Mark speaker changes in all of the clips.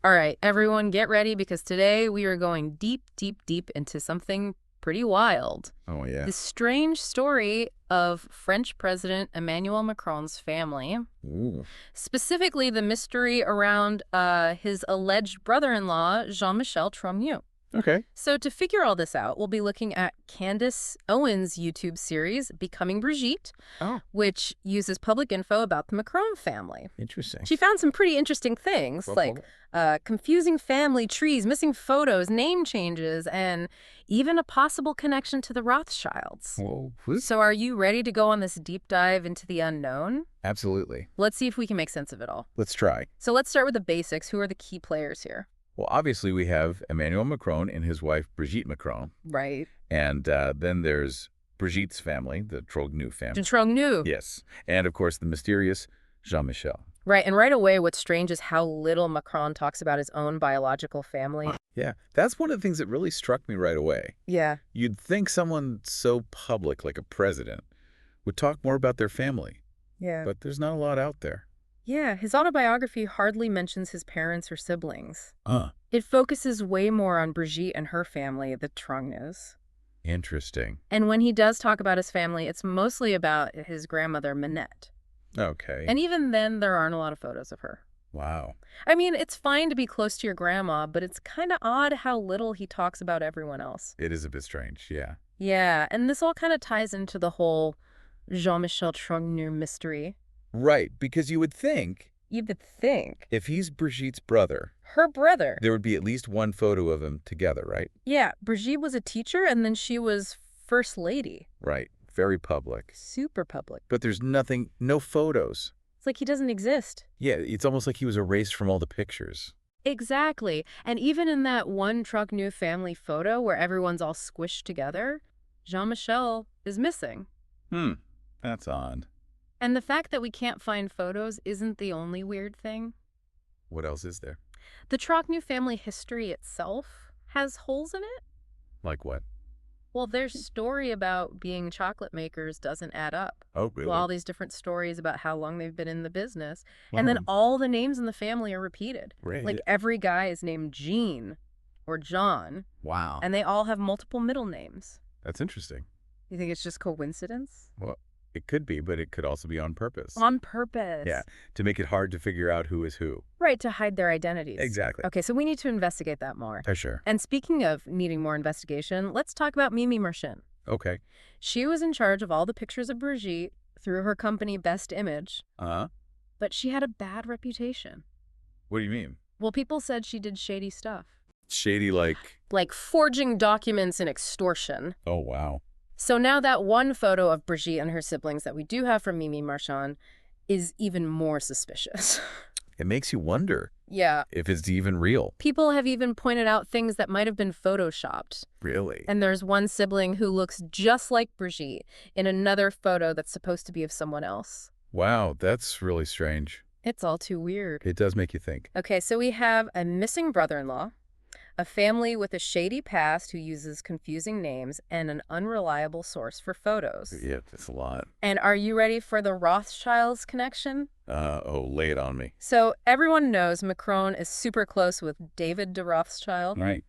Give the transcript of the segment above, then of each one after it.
Speaker 1: All right, everyone, get ready because today we are going deep, deep, deep into something pretty wild.
Speaker 2: Oh, yeah.
Speaker 1: The strange story of French President Emmanuel Macron's family,
Speaker 2: Ooh.
Speaker 1: specifically the mystery around his alleged brother-in-law, Jean-Michel Trogneux.
Speaker 2: Okay.
Speaker 1: So to figure all this out, we'll be looking at Candace Owens' YouTube series, Becoming Brigitte,
Speaker 2: Oh,
Speaker 1: which uses public info about the Macron family.
Speaker 2: interesting.
Speaker 1: She found some pretty interesting things, like confusing family trees, missing photos, name changes, and even a possible connection to the Rothschilds.
Speaker 2: Whoa.
Speaker 1: So are you ready to go on this deep dive into the unknown?
Speaker 2: Absolutely.
Speaker 1: Let's see if we can make sense of it all.
Speaker 2: Let's try.
Speaker 1: So let's start with the basics. Who are the key players here?
Speaker 2: Well, obviously, we have Emmanuel Macron and his wife, Brigitte Macron.
Speaker 1: Right.
Speaker 2: And then there's Brigitte's family, the Trogneux family.
Speaker 1: Trogneux.
Speaker 2: Yes. And, of course, the mysterious Jean-Michel.
Speaker 1: Right, and right away, what's strange is how little Macron talks about his own biological family.
Speaker 2: Yeah, that's one of the things that really struck me right away.
Speaker 1: Yeah.
Speaker 2: You'd think someone so public, like a president, would talk more about their family.
Speaker 1: Yeah.
Speaker 2: But there's not a lot out there.
Speaker 1: Yeah, his autobiography hardly mentions his parents or siblings.
Speaker 2: Huh.
Speaker 1: It focuses way more on Brigitte and her family, the Trogneux.
Speaker 2: Interesting.
Speaker 1: And when he does talk about his family, it's mostly about his grandmother, Minette.
Speaker 2: Okay.
Speaker 1: And even then, there aren't a lot of photos of her.
Speaker 2: Wow.
Speaker 1: I mean, it's fine to be close to your grandma, but it's kind of odd how little he talks about everyone else.
Speaker 2: It is a bit strange, yeah.
Speaker 1: Yeah, and this all kind of ties into the whole Jean-Michel Trogneux mystery.
Speaker 2: Right, because you would think
Speaker 1: You would think.
Speaker 2: if he's Brigitte's brother,
Speaker 1: Her brother.
Speaker 2: there would be at least one photo of them together, right?
Speaker 1: Yeah, Brigitte was a teacher, and then she was first lady.
Speaker 2: Right. Very public.
Speaker 1: Super public.
Speaker 2: But there's nothing, no photos.
Speaker 1: It's like he doesn't exist.
Speaker 2: Yeah, it's almost like he was erased from all the pictures.
Speaker 1: Exactly. And even in that one Trogneux family photo where everyone's all squished together, Jean-Michel is missing.
Speaker 2: That's odd.
Speaker 1: And the fact that we can't find photos isn't the only weird thing.
Speaker 2: What else is there?
Speaker 1: The Trogneux family history itself has holes in it.
Speaker 2: Like what?
Speaker 1: Well, their story about being chocolate makers doesn't add up.
Speaker 2: Oh, really?
Speaker 1: Well, all these different stories about how long they've been in the business. And then all the names in the family are repeated.
Speaker 2: Right.
Speaker 1: Like every guy is named Jean or John,
Speaker 2: Wow.
Speaker 1: and they all have multiple middle names.
Speaker 2: That's interesting.
Speaker 1: You think it's just coincidence?
Speaker 2: Well, it could be, but it could also be on purpose.
Speaker 1: On purpose.
Speaker 2: Yeah, to make it hard to figure out who is who.
Speaker 1: Right, to hide their identities.
Speaker 2: Exactly.
Speaker 1: Okay, so we need to investigate that more.
Speaker 2: For sure.
Speaker 1: And speaking of needing more investigation, let's talk about Mimi Marchand.
Speaker 2: Okay.
Speaker 1: She was in charge of all the pictures of Brigitte through her company Best Image,
Speaker 2: Uh-huh.
Speaker 1: but she had a bad reputation.
Speaker 2: What do you mean?
Speaker 1: Well, people said she did shady stuff.
Speaker 2: Shady
Speaker 1: Like forging documents and extortion.
Speaker 2: Oh, wow.
Speaker 1: So now that one photo of Brigitte and her siblings that we do have from Mimi Marchand is even more suspicious.
Speaker 2: It makes you wonder
Speaker 1: Yeah.
Speaker 2: if it's even real.
Speaker 1: People have even pointed out things that might have been photoshopped.
Speaker 2: Really?
Speaker 1: And there's one sibling who looks just like Brigitte in another photo that's supposed to be of someone else.
Speaker 2: Wow, that's really strange.
Speaker 1: It's all too weird.
Speaker 2: It does make you think.
Speaker 1: Okay, so we have a missing brother-in-law, a family with a shady past who uses confusing names, and an unreliable source for photos.
Speaker 2: Yeah, it's a lot.
Speaker 1: And are you ready for the Rothschilds connection?
Speaker 2: Lay it on me.
Speaker 1: So everyone knows Macron is super close with David de Rothschild.
Speaker 2: Right.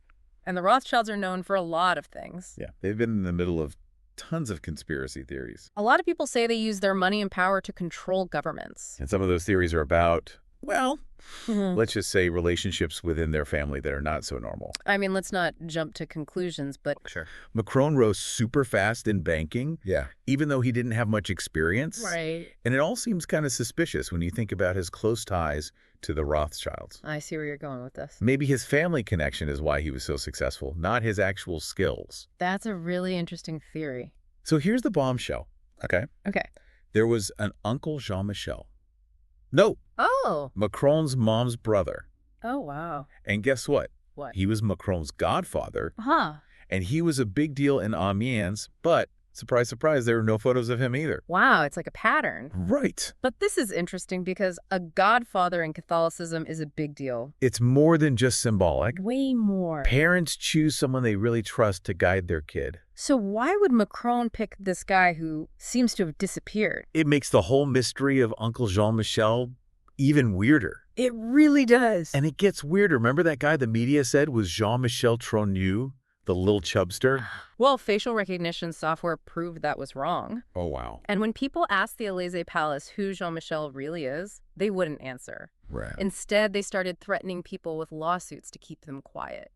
Speaker 1: And the Rothschilds are known for a lot of things.
Speaker 2: Yeah, they've been in the middle of tons of conspiracy theories.
Speaker 1: A lot of people say they use their money and power to control governments.
Speaker 2: And some of those theories are about, well,
Speaker 1: Mhm.
Speaker 2: let's just say relationships within their family that are not so normal.
Speaker 1: I mean, let's not jump to conclusions, but
Speaker 2: Sure. Macron rose super fast in banking. Yeah. Even though he didn't have much experience.
Speaker 1: right.
Speaker 2: And it all seems kind of suspicious when you think about his close ties to the Rothschilds.
Speaker 1: I see where you're going with this.
Speaker 2: Maybe his family connection is why he was so successful, not his actual skills.
Speaker 1: That's a really interesting theory.
Speaker 2: So here's the bombshell, okay?
Speaker 1: Okay.
Speaker 2: There was an Uncle Jean-Michel. No,
Speaker 1: Oh.
Speaker 2: Macron's mom's brother.
Speaker 1: Oh, wow.
Speaker 2: And guess what?
Speaker 1: What?
Speaker 2: He was Macron's godfather,
Speaker 1: Huh.
Speaker 2: and he was a big deal in Amiens, but surprise, surprise, there were no photos of him either.
Speaker 1: Wow, it's like a pattern.
Speaker 2: Right.
Speaker 1: But this is interesting because a godfather in Catholicism is a big deal.
Speaker 2: It's more than just symbolic.
Speaker 1: Way more.
Speaker 2: Parents choose someone they really trust to guide their kid.
Speaker 1: So why would Macron pick this guy who seems to have disappeared?
Speaker 2: It makes the whole mystery of Uncle Jean-Michel even weirder.
Speaker 1: It really does.
Speaker 2: And it gets weirder. Remember that guy the media said was Jean-Michel Troigneau, the little chubster?
Speaker 1: Well, facial recognition software proved that was wrong.
Speaker 2: Oh, wow.
Speaker 1: And when people asked the Élysée Palace who Jean-Michel really is, they wouldn't answer.
Speaker 2: Right.
Speaker 1: Instead, they started threatening people with lawsuits to keep them quiet.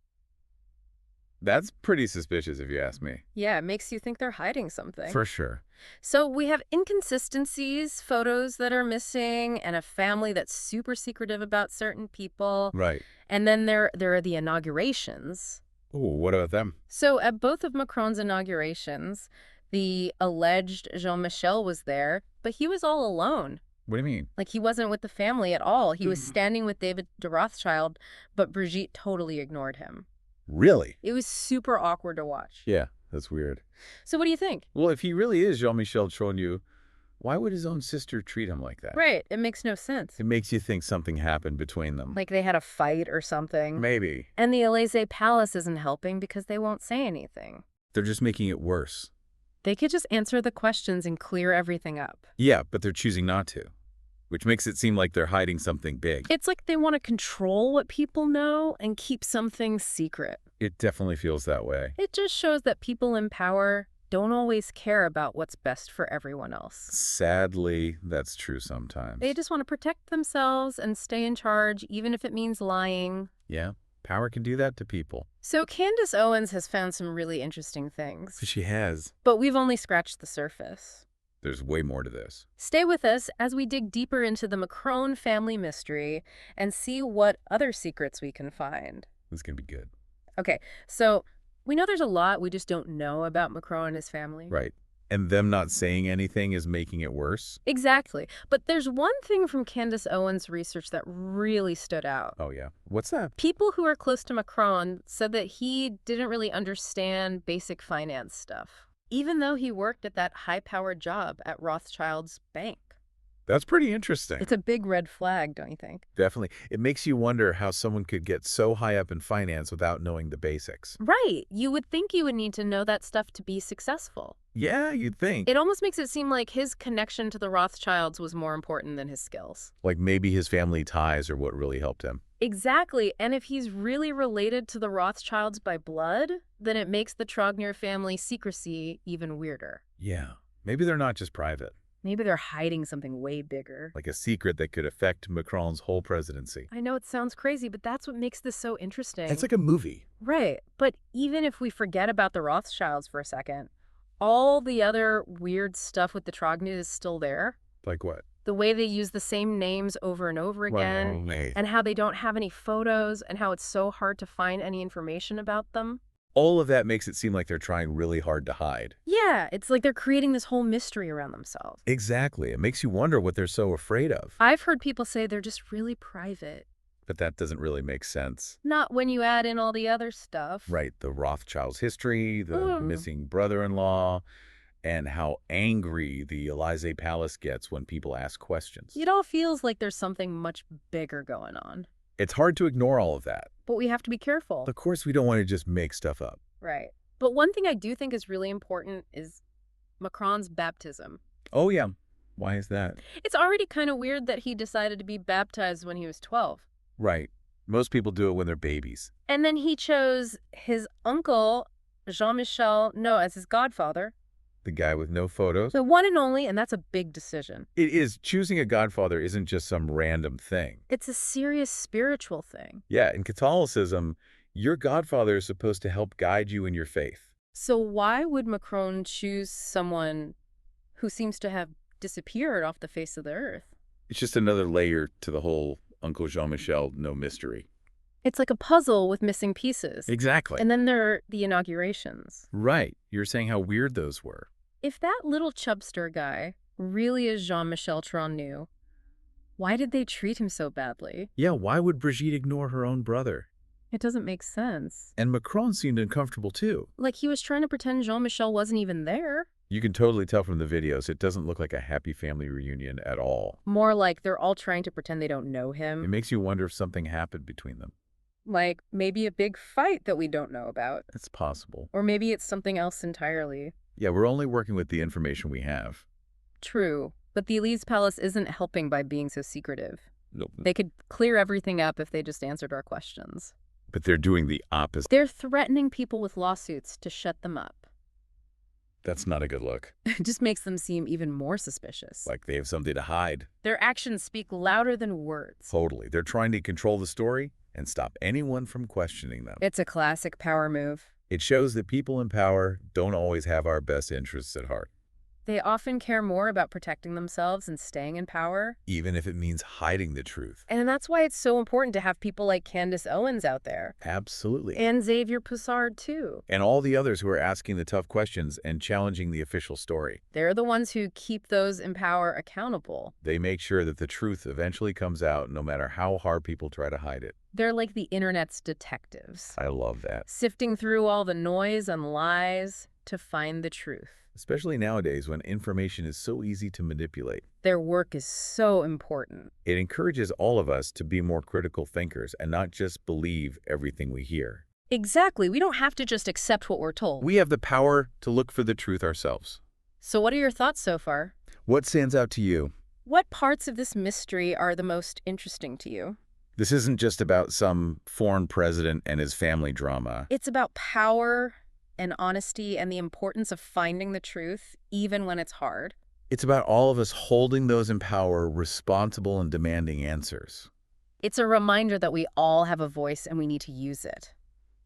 Speaker 2: That's pretty suspicious if you ask me.
Speaker 1: Yeah, it makes you think they're hiding something.
Speaker 2: For sure.
Speaker 1: So we have inconsistencies, photos that are missing, and a family that's super secretive about certain people.
Speaker 2: Right.
Speaker 1: And then there are the inaugurations.
Speaker 2: Oh, what about them?
Speaker 1: So at both of Macron's inaugurations, the alleged Jean-Michel was there, but he was all alone.
Speaker 2: What do you mean?
Speaker 1: Like, he wasn't with the family at all. He was standing with David de Rothschild, but Brigitte totally ignored him.
Speaker 2: Really?
Speaker 1: It was super awkward to watch.
Speaker 2: Yeah, that's weird.
Speaker 1: So what do you think?
Speaker 2: Well, if he really is Jean-Michel Troigneau, why would his own sister treat him like that?
Speaker 1: Right. It makes no sense.
Speaker 2: It makes you think something happened between them.
Speaker 1: Like they had a fight or something.
Speaker 2: Maybe.
Speaker 1: And the Élysée Palace isn't helping because they won't say anything.
Speaker 2: They're just making it worse.
Speaker 1: They could just answer the questions and clear everything up.
Speaker 2: Yeah, but they're choosing not to, which makes it seem like they're hiding something big.
Speaker 1: It's like they want to control what people know and keep something secret.
Speaker 2: It definitely feels that way.
Speaker 1: It just shows that people in power don't always care about what's best for everyone else.
Speaker 2: Sadly, that's true sometimes.
Speaker 1: They just want to protect themselves and stay in charge, even if it means lying.
Speaker 2: Yeah, power can do that to people.
Speaker 1: So Candace Owens has found some really interesting things.
Speaker 2: She has.
Speaker 1: But we've only scratched the surface.
Speaker 2: There's way more to this.
Speaker 1: Stay with us as we dig deeper into the Macron family mystery and see what other secrets we can find.
Speaker 2: This is going to be good.
Speaker 1: Okay, so we know there's a lot we just don't know about Macron and his family.
Speaker 2: Right. And them not saying anything is making it worse?
Speaker 1: Exactly. But there's one thing from Candace Owens' research that really stood out.
Speaker 2: Oh, yeah. What's that?
Speaker 1: People who are close to Macron said that he didn't really understand basic finance stuff, even though he worked at that high-powered job at Rothschild's bank.
Speaker 2: That's pretty interesting.
Speaker 1: It's a big red flag, don't you think?
Speaker 2: Definitely. It makes you wonder how someone could get so high up in finance without knowing the basics.
Speaker 1: Right. You would think you would need to know that stuff to be successful.
Speaker 2: Yeah, you'd think.
Speaker 1: It almost makes it seem like his connection to the Rothschilds was more important than his skills.
Speaker 2: Like maybe his family ties are what really helped him.
Speaker 1: Exactly. And if he's really related to the Rothschilds by blood, then it makes the Troigneau family secrecy even weirder.
Speaker 2: Yeah. Maybe they're not just private.
Speaker 1: Maybe they're hiding something way bigger.
Speaker 2: Like a secret that could affect Macron's whole presidency.
Speaker 1: I know it sounds crazy, but that's what makes this so interesting.
Speaker 2: It's like a movie.
Speaker 1: Right. But even if we forget about the Rothschilds for a second, all the other weird stuff with the Troigneaux is still there.
Speaker 2: Like what?
Speaker 1: The way they use the same names over and over again, and how they don't have any photos, and how it's so hard to find any information about them.
Speaker 2: All of that makes it seem like they're trying really hard to hide.
Speaker 1: Yeah, it's like they're creating this whole mystery around themselves.
Speaker 2: Exactly. It makes you wonder what they're so afraid of.
Speaker 1: I've heard people say they're just really private.
Speaker 2: But that doesn't really make sense.
Speaker 1: Not when you add in all the other stuff.
Speaker 2: Right. The Rothschilds' history, the missing brother-in-law, and how angry the Élysée Palace gets when people ask questions.
Speaker 1: It all feels like there's something much bigger going on.
Speaker 2: It's hard to ignore all of that.
Speaker 1: But we have to be careful.
Speaker 2: Of course, we don't want to just make stuff up.
Speaker 1: Right. But one thing I do think is really important is Macron's baptism.
Speaker 2: Oh, yeah. Why is that?
Speaker 1: It's already kind of weird that he decided to be baptized when he was 12.
Speaker 2: Right. Most people do it when they're babies.
Speaker 1: And then he chose his uncle, Jean-Michel, as his godfather.
Speaker 2: The guy with no photos?
Speaker 1: The one and only, and that's a big decision.
Speaker 2: It is. Choosing a godfather isn't just some random thing.
Speaker 1: It's a serious spiritual thing.
Speaker 2: Yeah, in Catholicism, your godfather is supposed to help guide you in your faith.
Speaker 1: So why would Macron choose someone who seems to have disappeared off the face of the earth?
Speaker 2: It's just another layer to the whole Uncle Jean-Michel no mystery.
Speaker 1: It's like a puzzle with missing pieces.
Speaker 2: Exactly.
Speaker 1: And then there are the inaugurations.
Speaker 2: Right. You're saying how weird those were.
Speaker 1: If that little chubster guy really is Jean-Michel Troigneau, why did they treat him so badly?
Speaker 2: Yeah, why would Brigitte ignore her own brother?
Speaker 1: It doesn't make sense.
Speaker 2: And Macron seemed uncomfortable too.
Speaker 1: Like he was trying to pretend Jean-Michel wasn't even there.
Speaker 2: You can totally tell from the videos, it doesn't look like a happy family reunion at all.
Speaker 1: More like they're all trying to pretend they don't know him.
Speaker 2: It makes you wonder if something happened between them.
Speaker 1: Like maybe a big fight that we don't know about.
Speaker 2: It's possible.
Speaker 1: Or maybe it's something else entirely.
Speaker 2: Yeah, we're only working with the information we have.
Speaker 1: True, but the Élysée Palace isn't helping by being so secretive.
Speaker 2: Nope.
Speaker 1: They could clear everything up if they just answered our questions.
Speaker 2: But they're doing the opposite.
Speaker 1: They're threatening people with lawsuits to shut them up.
Speaker 2: That's not a good look.
Speaker 1: It just makes them seem even more suspicious.
Speaker 2: Like they have something to hide.
Speaker 1: Their actions speak louder than words.
Speaker 2: Totally. They're trying to control the story and stop anyone from questioning them.
Speaker 1: It's a classic power move.
Speaker 2: It shows that people in power don't always have our best interests at heart.
Speaker 1: They often care more about protecting themselves and staying in power.
Speaker 2: Even if it means hiding the truth.
Speaker 1: And that's why it's so important to have people like Candace Owens out there.
Speaker 2: Absolutely.
Speaker 1: And Xavier Poussard, too.
Speaker 2: And all the others who are asking the tough questions and challenging the official story.
Speaker 1: They're the ones who keep those in power accountable.
Speaker 2: They make sure that the truth eventually comes out no matter how hard people try to hide it.
Speaker 1: They're like the internet's detectives.
Speaker 2: I love that.
Speaker 1: Sifting through all the noise and lies to find the truth.
Speaker 2: Especially nowadays when information is so easy to manipulate.
Speaker 1: Their work is so important.
Speaker 2: It encourages all of us to be more critical thinkers and not just believe everything we hear.
Speaker 1: Exactly. We don't have to just accept what we're told.
Speaker 2: We have the power to look for the truth ourselves.
Speaker 1: So what are your thoughts so far?
Speaker 2: What stands out to you?
Speaker 1: What parts of this mystery are the most interesting to you?
Speaker 2: This isn't just about some foreign president and his family drama.
Speaker 1: It's about power and honesty and the importance of finding the truth, even when it's hard.
Speaker 2: It's about all of us holding those in power responsible and demanding answers.
Speaker 1: It's a reminder that we all have a voice and we need to use it.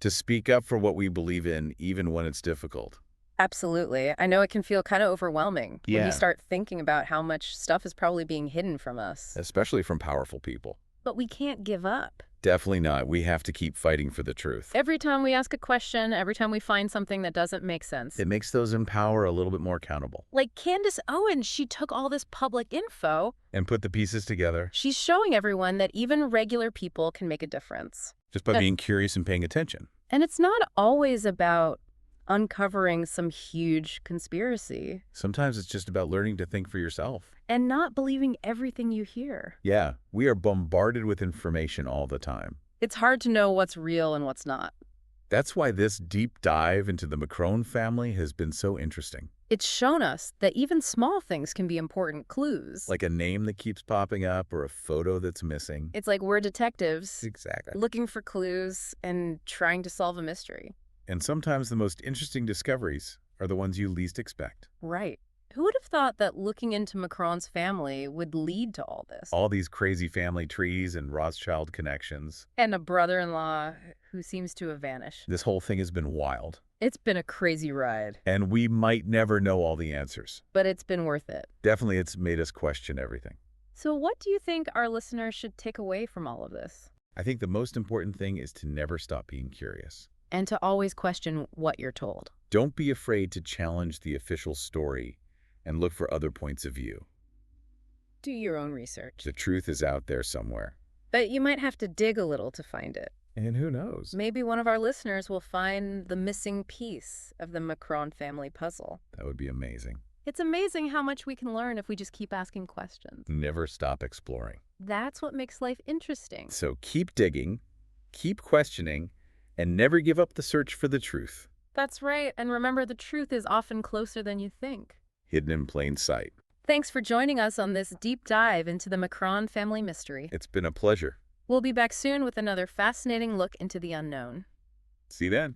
Speaker 2: To speak up for what we believe in, even when it's difficult.
Speaker 1: Absolutely. I know it can feel kind of overwhelming when
Speaker 2: Yeah.
Speaker 1: you start thinking about how much stuff is probably being hidden from us.
Speaker 2: Especially from powerful people.
Speaker 1: But we can't give up.
Speaker 2: Definitely not. We have to keep fighting for the truth.
Speaker 1: Every time we ask a question, every time we find something that doesn't make sense.
Speaker 2: It makes those in power a little bit more accountable.
Speaker 1: Like Candace Owens, she took all this public info.
Speaker 2: And put the pieces together.
Speaker 1: She's showing everyone that even regular people can make a difference.
Speaker 2: Just by being curious and paying attention.
Speaker 1: And it's not always about uncovering some huge conspiracy.
Speaker 2: Sometimes it's just about learning to think for yourself.
Speaker 1: And not believing everything you hear.
Speaker 2: Yeah, we are bombarded with information all the time.
Speaker 1: It's hard to know what's real and what's not.
Speaker 2: That's why this deep dive into the Macron family has been so interesting.
Speaker 1: It's shown us that even small things can be important clues.
Speaker 2: Like a name that keeps popping up or a photo that's missing.
Speaker 1: It's like we're detectives
Speaker 2: Exactly.
Speaker 1: looking for clues and trying to solve a mystery.
Speaker 2: And sometimes the most interesting discoveries are the ones you least expect.
Speaker 1: Right. Who would have thought that looking into Macron's family would lead to all this?
Speaker 2: All these crazy family trees and Rothschild connections.
Speaker 1: And a brother-in-law who seems to have vanished.
Speaker 2: This whole thing has been wild.
Speaker 1: It's been a crazy ride.
Speaker 2: And we might never know all the answers.
Speaker 1: But it's been worth it.
Speaker 2: Definitely, it's made us question everything.
Speaker 1: So what do you think our listeners should take away from all of this?
Speaker 2: I think the most important thing is to never stop being curious.
Speaker 1: And to always question what you're told.
Speaker 2: Don't be afraid to challenge the official story and look for other points of view.
Speaker 1: Do your own research.
Speaker 2: The truth is out there somewhere.
Speaker 1: But you might have to dig a little to find it.
Speaker 2: And who knows?
Speaker 1: Maybe one of our listeners will find the missing piece of the Macron family puzzle.
Speaker 2: That would be amazing.
Speaker 1: It's amazing how much we can learn if we just keep asking questions.
Speaker 2: Never stop exploring.
Speaker 1: That's what makes life interesting.
Speaker 2: So keep digging, keep questioning, and never give up the search for the truth.
Speaker 1: That's right. And remember, the truth is often closer than you think.
Speaker 2: Hidden in plain sight.
Speaker 1: Thanks for joining us on this deep dive into the Macron family mystery.
Speaker 2: It's been a pleasure.
Speaker 1: We'll be back soon with another fascinating look into the unknown.
Speaker 2: See you then.